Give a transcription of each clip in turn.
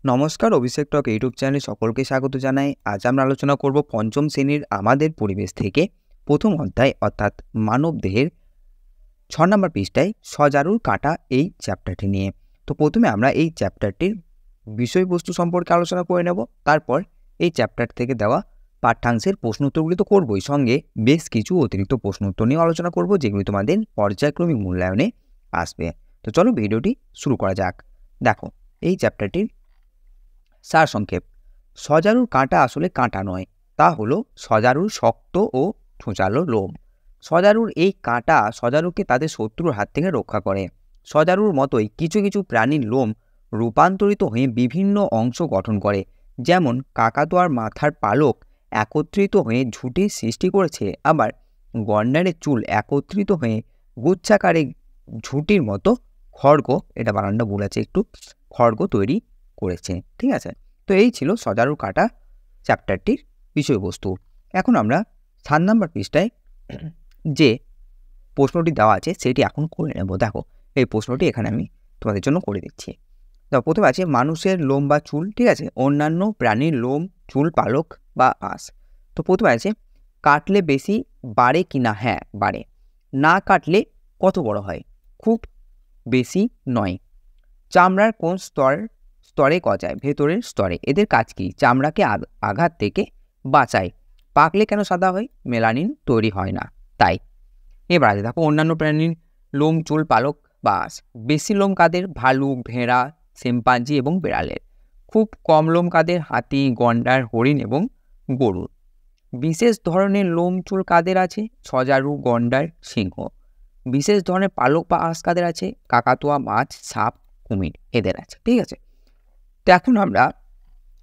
নমস্কার, অভিষেক টক ইউটিউব চ্যানেলে সকলকে স্বাগত জানাই। আজ আমরা আলোচনা করব পঞ্চম শ্রেণীর আমাদের পরিবেশ থেকে প্রথম অধ্যায় অর্থাৎ মানবদেহের 6 নম্বর পৃষ্ঠায় সজারুর কাঁটা এই চ্যাপ্টারটি নিয়ে। তো প্রথমে আমরা এই চ্যাপ্টারটির বিষয়বস্তু সম্পর্কে আলোচনা করে নেব। তারপর এই চ্যাপ্টার থেকে দেওয়া পাঠ্যাংশের প্রশ্ন উত্তরগুলি তো করবই, সঙ্গে বেশ কিছু অতিরিক্ত প্রশ্ন উত্তর নিয়ে আলোচনা করব, যেগুলি তোমাদের পর্যায়ক্রমিক মূল্যায়নে আসবে। তো চলো ভিডিওটি শুরু করা যাক। দেখো, এই চ্যাপ্টারটির সারসংক্ষেপ। সজারুর কাঁটা আসলে কাঁটা নয়, তা হলো সজারুর শক্ত ও ছোঁচালো লোম। সজারুর এই কাঁটা সজারুকে তাদের শত্রুর হাত থেকে রক্ষা করে। সজারুর মতোই কিছু কিছু প্রাণীর লোম রূপান্তরিত হয়ে বিভিন্ন অংশ গঠন করে, যেমন কাকাতুয়ার মাথার পালক একত্রিত হয়ে ঝুঁটির সৃষ্টি করেছে, আবার গন্ডারের চুল একত্রিত হয়ে গুচ্ছাকারে ঝুঁটির মতো খড়গ, এটা বানানটা ভুল আছে একটু, খড়গ তৈরি করেছে। ঠিক আছে, তো এই ছিল সজারুর কাঁটা চ্যাপ্টারটির বিষয়বস্তু। এখন আমরা 7 নম্বর পৃষ্ঠায় যে প্রশ্নটি দেওয়া আছে সেটি এখন করে নেব। দেখো, এই প্রশ্নটি এখানে আমি তোমাদের জন্য করে দিচ্ছি। তো প্রথমে আছে মানুষের লোম বা চুল, ঠিক আছে, অন্যান্য প্রাণীর লোম, চুল, পালক বা আঁশ। তো প্রথমে আছে কাটলে বেশি বাড়ে কি না? হ্যাঁ, বাড়ে। না কাটলে কত বড় হয়? খুব বেশি নয়। চামড়ার কোন স্তরে গজায়? ভেতরের স্তরে। এদের কাজ কি? চামড়াকে আঘাত থেকে বাঁচায়। পাকলে কেন সাদা হয়? মেলানিন তৈরি হয় না তাই। এবার আছে দেখো, অন্যান্য প্রাণীর লোম, চুল, পালক বা আঁশ। বেশি লোম কাদের? ভালুক, ভেড়া, শিম্পাঞ্জি এবং বিড়ালের। খুব কম লোম কাদের? হাতি, গন্ডার, হরিণ এবং গরুর। বিশেষ ধরনের লোম, চুল কাদের আছে? সজারু, গন্ডার, সিংহ। বিশেষ ধরনের পালক বা আঁশ কাদের আছে? কাকাতুয়া, মাছ, সাপ, কুমির এদের আছে। ঠিক আছে, তো এখন আমরা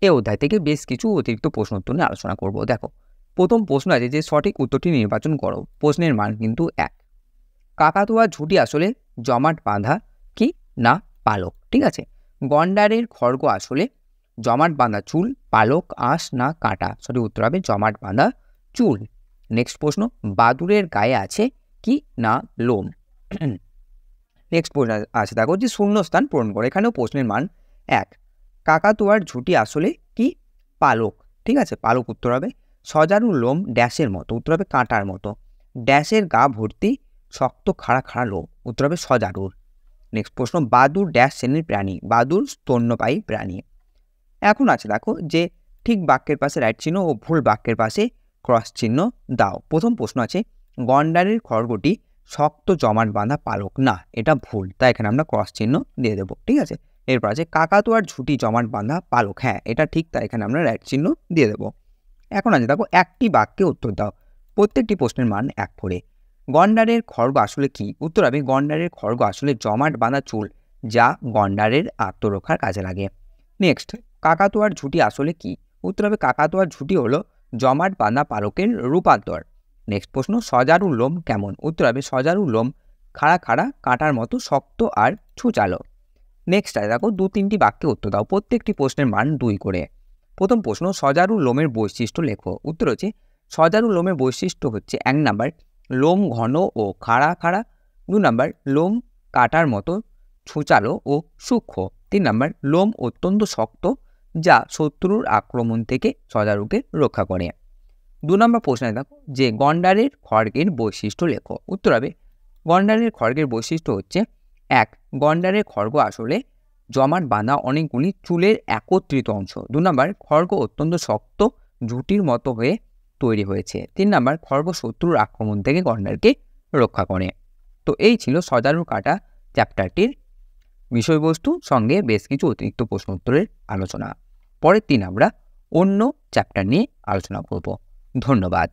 এই অধ্যায় থেকে বেশ কিছু অতিরিক্ত প্রশ্ন উত্তর নিয়ে আলোচনা করব। দেখো, প্রথম প্রশ্ন আছে যে সঠিক উত্তরটি নির্বাচন করো। প্রশ্নের মান কিন্তু 1। কাকাতুয়া ঝুঁটি আসলে জমাট বাঁধা কি না পালক? ঠিক আছে, গন্ডারের খড়গ আসলে জমাট বাঁধা চুল, পালক, আঁশ না কাঁটা? সঠিক উত্তর হবে জমাট বাঁধা চুল। নেক্সট প্রশ্ন, বাদুড়ের গায়ে আছে কি না লোম? নেক্সট প্রশ্ন আছে দেখো, যে শূন্যস্থান পূরণ করে। এখানেও প্রশ্নের মান 1। কাকাতুয়ার ঝুঁটি আসলে কি পালক? ঠিক আছে, পালক উত্তর হবে। সজারুর লোম ড্যাশের মতো? উত্তর হবে কাঁটার মতো। ড্যাশের গা ভর্তি শক্ত খাড়া খাড়া লোম? উত্তর হবে সজারুর। নেক্সট প্রশ্ন, বাদুড় ড্যাশ শ্রেণীর প্রাণী? বাদুড় স্তন্যপায়ী প্রাণী। এখন আছে দেখো, যে ঠিক বাক্যের পাশে রাইট চিহ্ন ও ভুল বাক্যের পাশে ক্রস চিহ্ন দাও। প্রথম প্রশ্ন আছে গন্ডারের খড়গটি শক্ত জমাট বাঁধা পালক? না, এটা ভুল, তাই এখানে আমরা ক্রস চিহ্ন দিয়ে দেবো। ঠিক আছে, এরপর আছে কাকাতুয়ার ঝুঁটি জমাট বাঁধা পালক? হ্যাঁ, এটা ঠিক, তাই এখানে আমরা রাইট চিহ্ন দিয়ে দেবো। এখন আছে দেখো, একটি বাক্যে উত্তর দাও। প্রত্যেকটি প্রশ্নের মান 1 করে। গন্ডারের খড়গ আসলে কি? উত্তর হবে গন্ডারের খড়গ আসলে জমাট বাঁধা চুল, যা গন্ডারের আত্মরক্ষার কাজে লাগে। নেক্সট, কাকাতুয়ার ঝুঁটি আসলে কি? উত্তর হবে কাকাতুয়ার ঝুঁটি হলো জমাট বাঁধা পালকের রূপান্তর। নেক্সট প্রশ্ন, সজারুর লোম কেমন? উত্তর হবে সজারুর লোম খাড়া খাড়া কাঁটার মতো শক্ত আর ছুচালো। নেক্সট আছে দেখো, 2-3টি বাক্যে উত্তর দাও। প্রত্যেকটি প্রশ্নের মান 2 করে। প্রথম প্রশ্ন, সজারুর লোমের বৈশিষ্ট্য লেখো। উত্তর হচ্ছে সজারুর লোমের বৈশিষ্ট্য হচ্ছে 1 নাম্বার লোম ঘন ও খাড়া খাড়া, 2 নাম্বার লোম কাটার মতো ছুচালো ও সূক্ষ্ম, 3 নাম্বার লোম অত্যন্ত শক্ত, যা শত্রুর আক্রমণ থেকে সজারুকে রক্ষা করে। 2 নম্বর প্রশ্নে দেখো, যে গন্ডারের খড়গের বৈশিষ্ট্য লেখো। উত্তর হবে গন্ডারের খড়গের বৈশিষ্ট্য হচ্ছে 1, গন্ডারের খড়গ আসলে জমাট বাঁধা অনেকগুলি চুলের একত্রিত অংশ। 2 নম্বর খড়গ অত্যন্ত শক্ত ঝুঁটির মতো হয়ে তৈরি হয়েছে। 3 নম্বর খড়গ শত্রুর আক্রমণ থেকে গন্ডারকে রক্ষা করে। তো এই ছিল সজারুর কাঁটা চ্যাপ্টারটির বিষয়বস্তু, সঙ্গে বেশ কিছু অতিরিক্ত প্রশ্ন উত্তরের আলোচনা। পরের দিন আমরা অন্য চ্যাপ্টার নিয়ে আলোচনা করব। ধন্যবাদ।